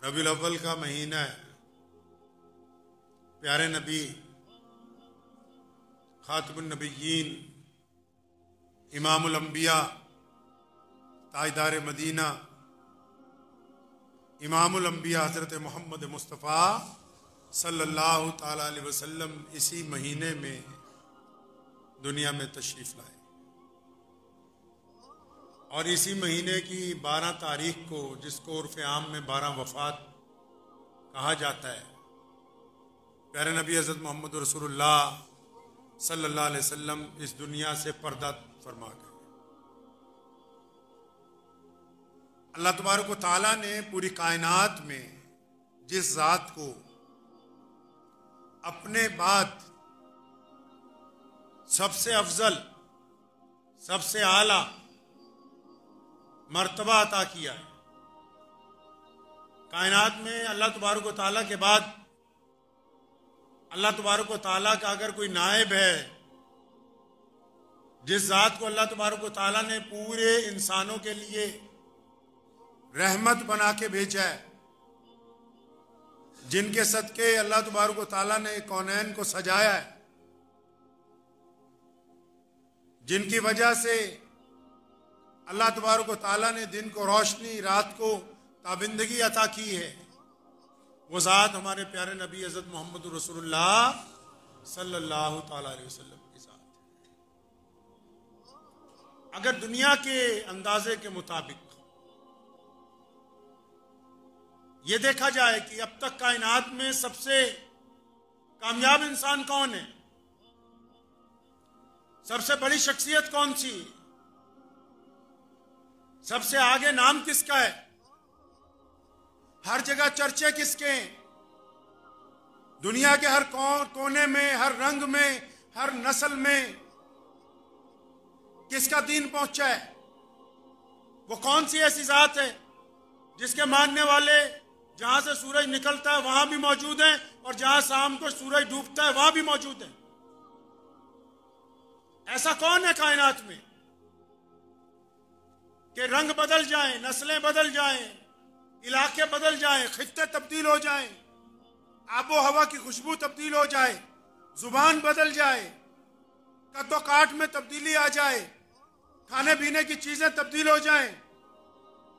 रबीउल अव्वल का महीना है। प्यारे नबी खातमुन नबिय्यीन इमामुल अंबिया ताजदार मदीना इमामुल अंबिया हजरत मोहम्मद मुस्तफ़ा सल्लल्लाहु ताला अलैहि वसल्लम इसी महीने में दुनिया में तशरीफ लाए और इसी महीने की 12 तारीख को, जिसको उर्फ़ आम में 12 वफ़ात कहा जाता है, प्यारे नबी हज़रत मोहम्मद रसूलुल्लाह सल्लल्लाहु अलैहि वसल्लम इस दुनिया से पर्दा फरमा गए। अल्लाह तबारक व तआला ने पूरी कायनात में जिस ज़ात को अपने बाद सबसे अफजल, सबसे आला मर्तबा अता किया है, कायनात में अल्लाह तबारक व तआला के बाद अल्लाह तबारक व तआला का अगर कोई नायब है, जिस ज़ात को अल्लाह तबारक व तआला ने पूरे इंसानों के लिए रहमत बना के भेजा है, जिनके सदके अल्लाह तबारक व तआला ने कौनैन को सजाया है, जिनकी वजह से अल्लाह तबारक व तआला ने दिन को रोशनी, रात को ताबिंदगी अता की है, वो ज़ात हमारे प्यारे नबी हज़रत मोहम्मद रसूलुल्लाह सल्लल्लाहु ताला अलैहि वसल्लम की ज़ात है। अगर दुनिया के अंदाजे के मुताबिक ये देखा जाए कि अब तक कायनात में सबसे कामयाब इंसान कौन है, सबसे बड़ी शख्सियत कौन सी, सबसे आगे नाम किसका है, हर जगह चर्चे किसके हैं, दुनिया के हर कोने में, हर रंग में, हर नस्ल में किसका दीन पहुंचा है, वो कौन सी ऐसी जात है जिसके मानने वाले जहां से सूरज निकलता है वहां भी मौजूद हैं और जहां शाम को सूरज डूबता है वहां भी मौजूद हैं। ऐसा कौन है कायनात में कि रंग बदल जाएं, नस्लें बदल जाएं, इलाके बदल जाएं, खित्ते तब्दील हो जाएं, आबो हवा की खुशबू तब्दील हो जाए, जुबान बदल जाए, कद्दो काट में तब्दीली आ जाए, खाने पीने की चीजें तब्दील हो जाएं,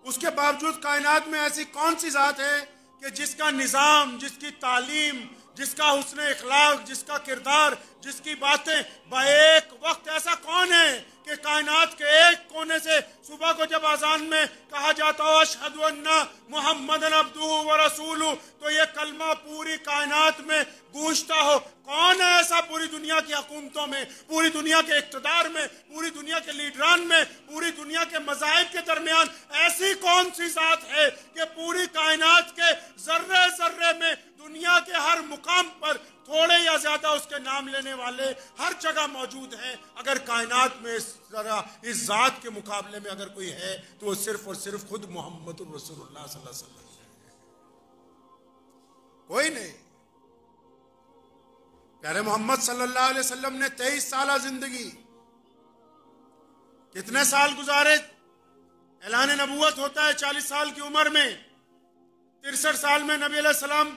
उसके बावजूद कायनात में ऐसी कौन सी जात है कि जिसका निजाम, जिसकी तालीम, जिसका हुस्न इखलाक, जिसका किरदार, जिसकी बातें बाएक वक्त ऐसा कौन है कि कायनात के एक कोने से सुबह को जब आजान में कहा जाता हो अशहदु अन्ना मुहम्मदन अब्दुहु व रसूलुहु, तो ये कलमा पूरी कायनात में गूंजता हो। कौन है ऐसा पूरी दुनिया की हुकूमतों में, पूरी दुनिया के इक़्तिदार में, पूरी दुनिया के लीडरान में, पूरी दुनिया के मज़ाहिब के दरमियान ऐसी कौन सी जात है कि पूरी कायनात के जर्रे जर्रे में, दुनिया के हर मुकाम पर थोड़े या ज्यादा उसके नाम लेने वाले हर जगह मौजूद हैं। अगर कायनात में इस जात के मुकाबले में अगर कोई है तो वो सिर्फ और सिर्फ खुद मोहम्मद रसूलुल्लाह सल्लल्लाहु अलैहि वसल्लम है, कोई नहीं। प्यारे मोहम्मद सल्लल्लाहु अलैहि वसल्लम ने 23 साल जिंदगी, कितने साल गुजारे, ऐलान नबूवत होता है 40 साल की उम्र में, 63 साल में नबी अलैहिस्सलाम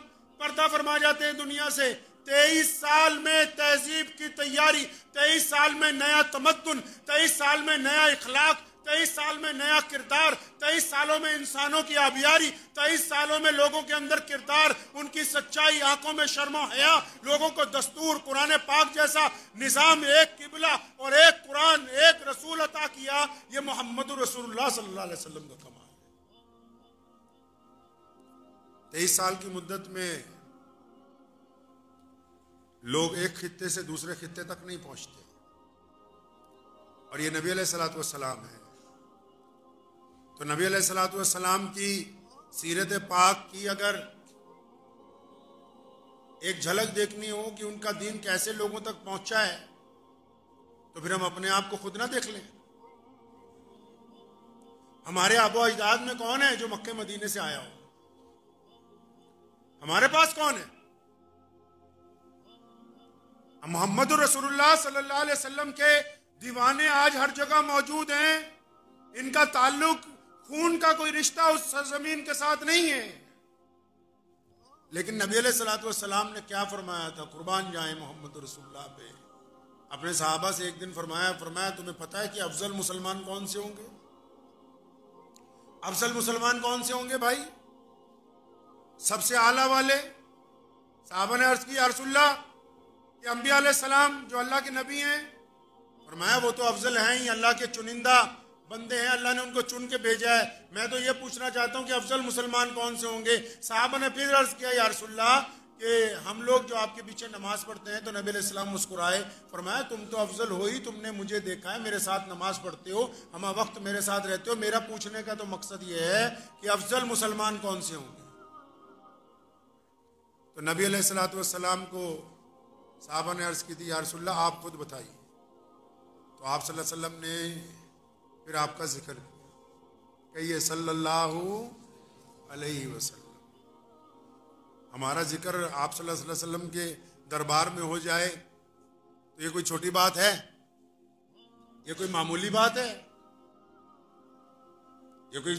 पर्दा फरमा जाते हैं दुनिया से। 23 साल में तहजीब की तैयारी, 23 साल में नया तमद्दुन, 23 साल में नया इखलाक, 23 साल में नया किरदार, 23 सालों में इंसानों की आबियारी, 23 सालों में लोगों के अंदर किरदार, उनकी सच्चाई, आंखों में शर्म हया, लोगों को दस्तूर, कुरान पाक जैसा निजाम, एक किबला और एक कुरान, एक रसूल अता किया। ये मोहम्मद रसूलुल्लाह सल्लल्लाहु अलैहि वसल्लम का कमाल है। 23 साल की मुद्दत में लोग एक खित्ते से दूसरे खित्ते तक नहीं पहुंचते और ये नबी अलैहिस्सलातु वस्सलाम है। तो नबी अलैहिस्सलातु वस्सलाम की सीरत पाक की अगर एक झलक देखनी हो कि उनका दीन कैसे लोगों तक पहुंचा है, तो फिर हम अपने आप को खुद ना देख लें। हमारे आबो अजदाद में कौन है जो मक्के मदीने से आया हो? हमारे पास कौन है? मोहम्मद रसूलुल्लाह सल्लल्लाहु अलैहि वसल्लम के दीवाने आज हर जगह मौजूद हैं। इनका ताल्लुक खून का कोई रिश्ता उस सरजमीन के साथ नहीं है। लेकिन नबी अलैहिस्सलाम ने क्या फरमाया था? कुर्बान जाए मोहम्मद रसूलुल्लाह पे। अपने सहाबा से एक दिन फरमाया तुम्हें पता है कि अफजल मुसलमान कौन से होंगे? अफजल मुसलमान कौन से होंगे भाई? सबसे आला वाले। सहाबा ने अर्ज की, या रसूलल्लाह, कि अंबिया अलैहिस्सलाम जो अल्लाह के नबी हैं, फरमाया वो तो अफजल हैं ही, अल्लाह के चुनिंदा बंदे हैं, अल्लाह ने उनको चुन के भेजा है। मैं तो ये पूछना चाहता हूँ कि अफजल मुसलमान कौन से होंगे? साहबा ने फिर अर्ज किया, या रसूलल्लाह, कि हम लोग जो आपके पीछे नमाज पढ़ते हैं। तो नबी अलैहिस्सलाम मुस्कुराए, फरमाया तुम तो अफजल हो ही, तुमने मुझे देखा है, मेरे साथ नमाज पढ़ते हो, हम वक्त मेरे साथ रहते हो। मेरा पूछने का तो मकसद ये है कि अफजल मुसलमान कौन से होंगे? तो नबी अलैहिस्सलाम को साहबा ने अर्ज की थी, या रसूलल्लाह आप खुद बताइए। तो आप सल्लल्लाहु अलैहि वसल्लम ने फिर आपका जिक्र किया, कहिए सल्लल्लाहु अलैहि वसल्लम। हमारा जिक्र आप सल्लल्लाहु अलैहि वसल्लम के दरबार में हो जाए तो ये कोई छोटी बात है? ये कोई मामूली बात है? ये कोई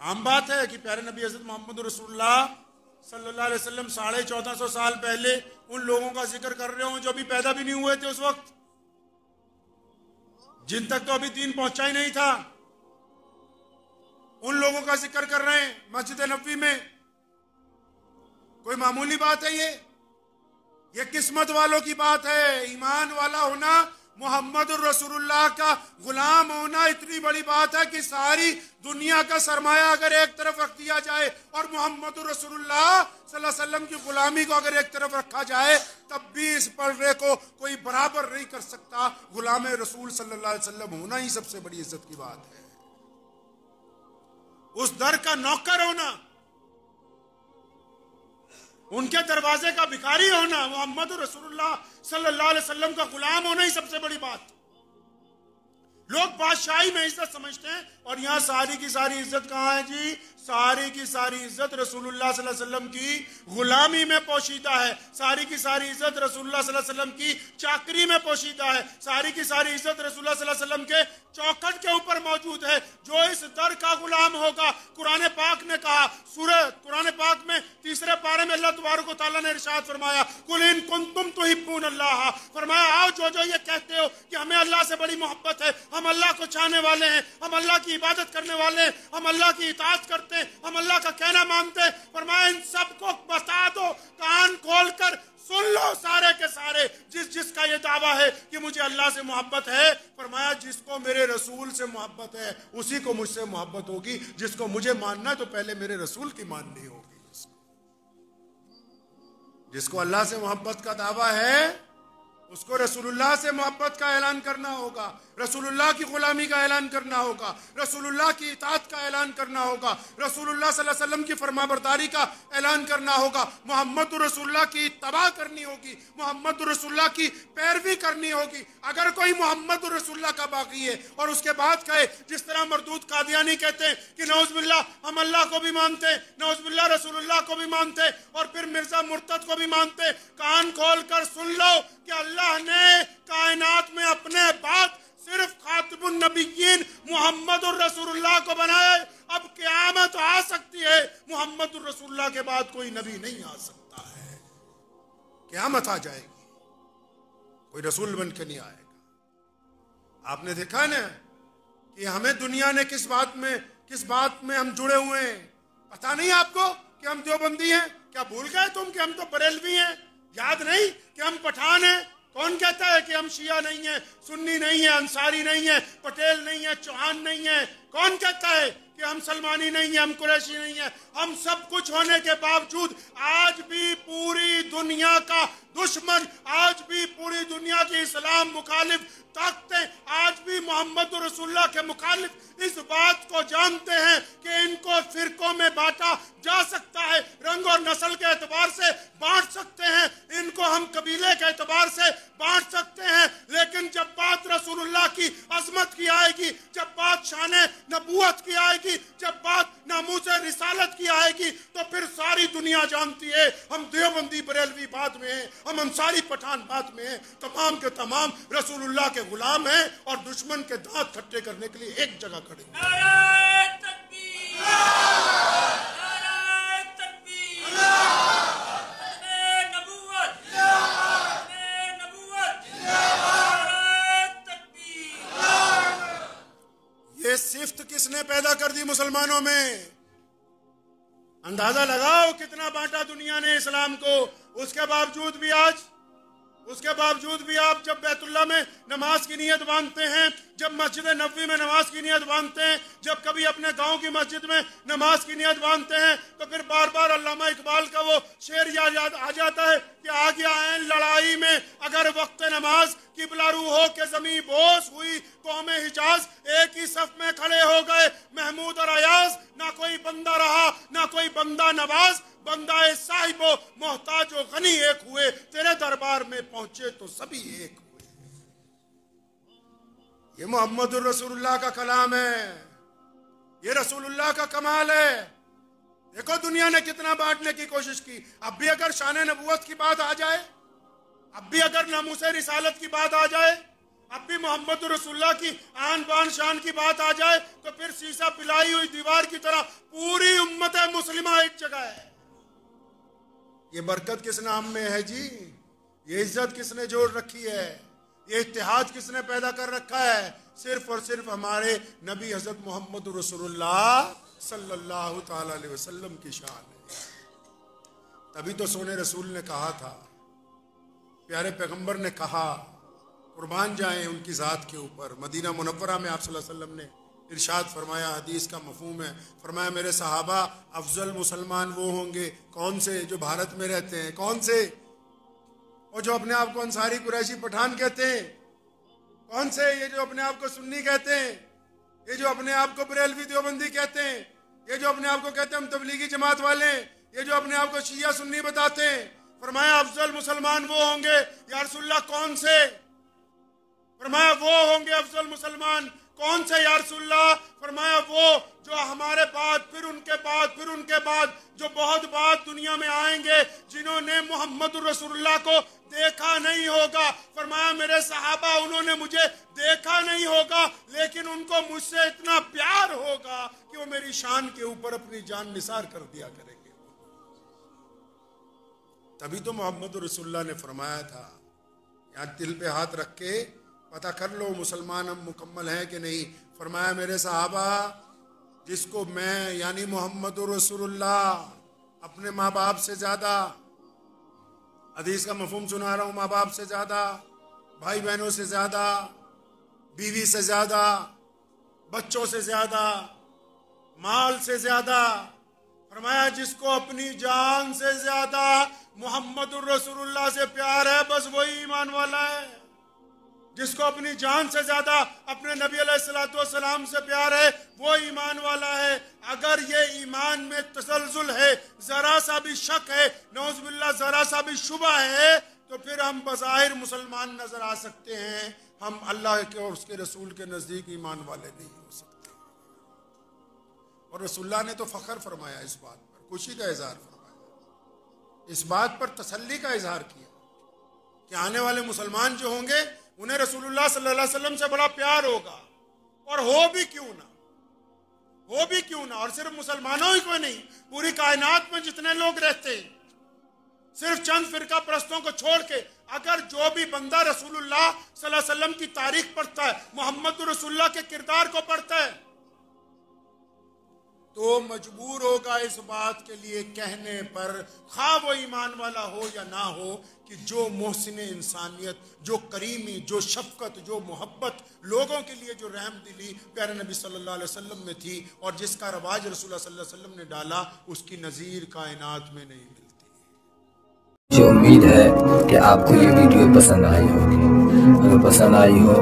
आम बात है कि प्यारे नबी हज़रत मोहम्मद रसूलुल्लाह सल्लल्लाहु अलैहि वसल्लम 1450 साल पहले उन लोगों का जिक्र कर रहे हो जो अभी पैदा भी नहीं हुए थे उस वक्त, जिन तक तो अभी दीन पहुंचा ही नहीं था, उन लोगों का जिक्र कर रहे हैं मस्जिद नबवी में। कोई मामूली बात है ये किस्मत वालों की बात है। ईमान वाला होना, मोहम्मद रसूलुल्लाह का गुलाम होना इतनी बड़ी बात है कि सारी दुनिया का सरमाया अगर एक तरफ रख दिया जाए और मोहम्मद रसूलुल्लाह सल्लल्लाहु अलैहि वसल्लम की गुलामी को अगर एक तरफ रखा जाए, तब भी इस पर्दे को कोई बराबर नहीं कर सकता। गुलाम रसूल सल्लल्लाहु अलैहि वसल्लम होना ही सबसे बड़ी इज्जत की बात है। उस दर का नौकर होना, उनके दरवाजे का भिखारी होना, मोहम्मद रसूलुल्लाह सल्लल्लाहु अलैहि वसल्लम का गुलाम होना ही सबसे बड़ी बात। लोग बादशाही में इज्जत समझते हैं और यहां सारी की सारी इज्जत कहां है जी? सारी की सारी इज्जत रसूलुल्लाह सल्लल्लाहु अलैहि वसल्लम की गुलामी में पोशीदा है। सारी की सारी इज्जत रसूलुल्लाह सल्लल्लाहु अलैहि वसल्लम की चाकरी में पोशीदा है। सारी की सारी इज्जत रसूलुल्लाह सल्लल्लाहु अलैहि वसल्लम के चौखट के ऊपर मौजूद है। जो इस दर का गुलाम होगा, कुरान पाक ने कहा, कुरान पाक में 3 पारे में अल्लाह तबारक व तआला ने इरशाद फरमाया, कुल इन कुंतुम तुहिब्बून अल्लाह, फरमाया आओ जो ये कहते हो कि हमें अल्लाह से बड़ी मोहब्बत है, हम अल्लाह को चाहने वाले हैं, हम अल्लाह की इबादत करने वाले हैं, हम अल्लाह की इताअत करते हैं, हम अल्लाह का कहना मानते हैं, फरमाया इन सबको बता दो, कान खोलकर सुन लो सारे के सारे, जिसका ये दावा है कि मुझे अल्लाह से मोहब्बत है, फरमाया जिसको मेरे रसूल से मोहब्बत है उसी को मुझसे मोहब्बत होगी। जिसको मुझे मानना है तो पहले मेरे रसूल की माननी होगी। जिसको अल्लाह से मोहब्बत का दावा है उसको रसूलुल्लाह से मोहब्बत का ऐलान करना होगा, रसूलुल्लाह की गुलामी का ऐलान करना होगा, रसूलुल्लाह की इताअत का ऐलान करना होगा, रसूलुल्लाह सल्लल्लाहु अलैहि वसल्लम की फरमाबरदारी का ऐलान करना होगा, मोहम्मद रसूलुल्लाह की इत्तबा करनी होगी, मोहम्मद रसूलुल्लाह की पैरवी करनी होगी। अगर कोई मोहम्मद रसूलुल्लाह का बागी है और उसके बाद कहे, जिस तरह मरदूद कादियानी कहते हैं कि नौज़ुबिल्लाह हम अल्लाह को भी मानते, नौज़ुबिल्लाह रसूलुल्लाह को भी मानते और फिर मिर्जा मुर्तद को भी मानते, कान खोल कर सुन लो कि अल्लाह ने कायनात में अपने बाद सिर्फ खातिमुन नबिय्यीन मोहम्मद रसूलुल्लाह को बनाया। अब क़यामत आ सकती है, मोहम्मद रसूलुल्लाह के बाद कोई नबी नहीं आ सकता है। क़यामत आ जाएगी, कोई रसूल बन के नहीं आएगा। आपने देखा ना कि हमें दुनिया ने किस बात में हम जुड़े हुए हैं। पता नहीं आपको कि हम देवबंदी हैं? क्या भूल गए तुम कि हम तो बरेलवी हैं? याद नहीं कि हम पठान हैं? कौन कहता है कि हम शिया नहीं है, सुन्नी नहीं है, अंसारी नहीं है, पटेल नहीं है, चौहान नहीं है? कौन कहता है कि हम सलमानी नहीं है, हम कुरैशी नहीं है? हम सब कुछ होने के बावजूद आज भी पूरी दुनिया का दुश्मन, आज भी पूरी दुनिया की इस्लाम मुखालिफ ताकतें आज भी मोहम्मद रसूलुल्लाह के मुखालिफ इस बात को जानते हैं कि इनको फिरकों में बांटा जा सकता है, रंग और नस्ल के एतबार से बांट सकते हैं, इनको हम कबीले के एतबार से बांट सकते हैं, लेकिन जब बात रसूलुल्लाह की अजमत की आएगी, जब बात शान नबूवत की आएगी, जब बात नामूस रिसालत की आएगी, तो फिर सारी दुनिया जानती है हम देवबंदी बरेलवी बात में हैं, हम अंसारी पठान बात में हैं, तमाम के तमाम रसूलुल्लाह के गुलाम हैं और दुश्मन के दांत खट्टे करने के लिए एक जगह खड़े हैं। नारे तकबीर, नारे तकबीर, मुसलमानों में। अंदाजा लगाओ कितना बांटा दुनिया ने इस्लाम को। उसके बावजूद भी आप जब बैतुल्लाह में नमाज की नियत बांधते हैं, जब मस्जिद नबवी में नमाज की नियत बांधते हैं, जब कभी अपने गांव की मस्जिद में नमाज की नियत बांधते हैं, तो फिर बार बार अल्लामा इकबाल का वो शेर याद आ जाता है कि आ गया है लड़ाई में अगर वक्त नमाज, किबला रू हो के जमी बोस हुई कौमे हिजाज, एक ही सफ में खड़े हो गए महमूद और अयाज, ना कोई बंदा रहा ना कोई बंदा नवाज, बंदाए साहिबो मोहताज व गनी एक हुए, तेरे दरबार में पहुंचे तो सभी एक हुए। ये मोहम्मदुर रसूलुल्लाह का कलाम है, ये रसूलुल्लाह का कमाल है। देखो दुनिया ने कितना बांटने की कोशिश की। अब भी अगर शान नबुवत की बात आ जाए, अब भी अगर नामूसे रिसालत की बात आ जाए, अब भी मोहम्मदुर रसूलुल्लाह की आन बान शान की बात आ जाए, तो फिर शीशा पिलाई हुई दीवार की तरह पूरी उम्मत मुस्लिमा एक जगह है। ये बरकत किस नाम में है जी? ये इज्जत किसने जोड़ रखी है? ये इत्तेहाद किसने पैदा कर रखा है? सिर्फ और सिर्फ हमारे नबी हजरत मोहम्मद रसूलुल्लाह सल्लल्लाहु ताला अलैहि वसल्लम की शान है। तभी तो सोने रसूल ने कहा था, प्यारे पैगंबर ने कहा, कुर्बान जाएं उनकी ज़ात के ऊपर। मदीना मुनव्वरा में आप सल्लल्लाहु अलैहि वसल्लम ने इरशाद फरमाया, हदीस का मफहूम है, फरमाया मेरे सहाबा अफजल मुसलमान वो होंगे, कौन से? जो भारत में रहते हैं। कौन से? और जो अपने आप को अंसारी कुरैशी पठान कहते हैं। कौन से? ये जो अपने आप को सुन्नी कहते हैं, ये जो अपने आप को बरेलवी देवबंदी कहते हैं, ये जो अपने आप को कहते हैं हम तबलीगी जमात वाले, ये जो अपने आप को शिया सुन्नी बताते हैं। फरमाया अफजल मुसलमान वो होंगे। या रसूलल्लाह कौन से? फरमाया वो होंगे अफजल मुसलमान। कौन से या रसूलल्लाह? फरमाया वो जो हमारे बाद फिर उनके बाद जो बहुत बाद दुनिया में आएंगे, जिन्होंने मोहम्मद रसूलुल्लाह को देखा नहीं होगा। फरमाया मेरे सहाबा उन्होंने मुझे देखा नहीं होगा, लेकिन उनको मुझसे इतना प्यार होगा कि वो मेरी शान के ऊपर अपनी जान निसार कर दिया करेंगे। तभी तो मोहम्मद रसूलुल्लाह ने फरमाया था, यार दिल पे हाथ रख के पता कर लो मुसलमान हम मुकम्मल हैं कि नहीं। फरमाया मेरे सहाबा जिसको मैं यानी मोहम्मद रसूलुल्लाह अपने माँ बाप से ज़्यादा, हदीस का मफहूम सुना रहा हूँ, माँ बाप से ज़्यादा, भाई बहनों से ज़्यादा, बीवी से ज़्यादा, बच्चों से ज़्यादा, माल से ज़्यादा, फरमाया जिसको अपनी जान से ज़्यादा मोहम्मद रसूलुल्लाह से प्यार है, बस वही ईमान वाला है। जिसको अपनी जान से ज्यादा अपने नबी अलैहिस्सलातु वस्सलाम से प्यार है, वो ईमान वाला है। अगर ये ईमान में तसलजुल है, जरा सा भी शक है, नौज़ बिल्लाह जरा सा भी शुबा है, तो फिर हम बज़ाहिर मुसलमान नजर आ सकते हैं, हम अल्लाह के और उसके रसूल के नजदीक ईमान वाले नहीं हो सकते। और रसूलुल्लाह ने तो फख्र फरमाया इस बात पर, खुशी का इजहार फरमाया, इस बात पर तसल्ली का इजहार किया कि आने वाले मुसलमान जो होंगे उन्हें रसूलुल्लाह सल्लल्लाहु अलैहि वसल्लम से बड़ा प्यार होगा। और हो भी क्यों ना, और सिर्फ मुसलमानों ही को नहीं, पूरी कायनात में जितने लोग रहते हैं, सिर्फ चंद फिरका परस्तों को छोड़ के, अगर जो भी बंदा रसूलुल्लाह सल्लल्लाहु अलैहि वसल्लम की तारीख पढ़ता है, मोहम्मद रसूलुल्लाह के किरदार को पढ़ता है, तो मजबूर होगा इस बात के लिए कहने पर, खा वो ईमान वाला हो या ना हो, कि जो मोहसिन इंसानियत, जो करीमी, जो शफकत, जो मोहब्बत, लोगों के लिए जो रहम दिली प्यारे नबी सल्लल्लाहु अलैहि वसल्लम में थी और जिसका रवाज रसूलुल्लाह सल्लल्लाहु अलैहि वसल्लम ने डाला, उसकी नज़ीर कायनात में नहीं मिलती। मुझे उम्मीद है कि आपको ये वीडियो पसंद आई होगी। अगर पसंद आई हो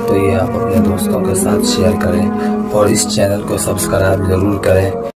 तो ये आप अपने दोस्तों के साथ शेयर करें और इस चैनल को सब्सक्राइब जरूर करें।